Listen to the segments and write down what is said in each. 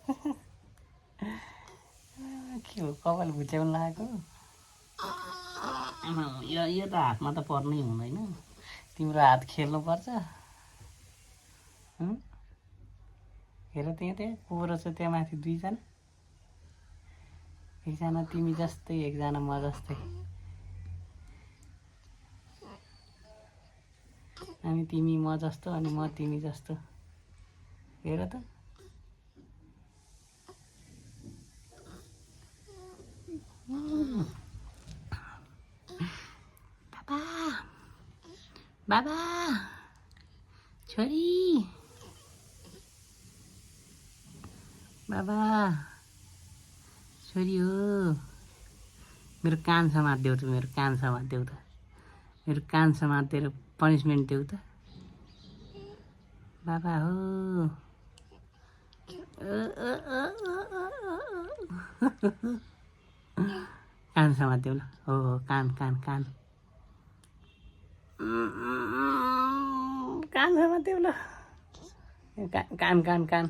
के हो कपाल भुच्याउनु लागेको यो त हातमा त पर्नै हुँदैन तिम्रो हात खेल्नुपर्छ हेर त्यहाँ कोब्रो छ त्यहाँ माथि दुईजना एकजना तिमी जस्तै एकजना म जस्तै अनि तिमी म जस्तो अनि म तिमी जस्तो हेर त बाबा बाबा छोरी बाबा छोरी हो मेरो कान समात्देऊ त मेरो कान समात्देऊ त मेरो कान समातेर पनिसमेन्ट देऊ त बाबा हो कान समात्देऊ ल हो कान कान कान कान समात्देऊ ल कान कान कान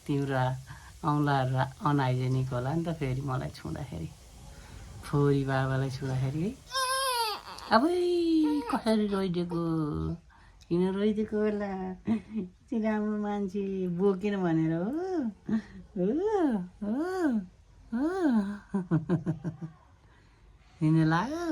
तिम्रो औँलाहरू अनहाइजेनिक होला नि त फेरि मलाई छुँदाखेरि छोरी बाबालाई छुँदाखेरि है अबै कसरी रोइदिएको किन रोइदिएको होला चाहिँ राम्रो मान्छे बोकेन भनेर हो हिँड्नु लाग्यो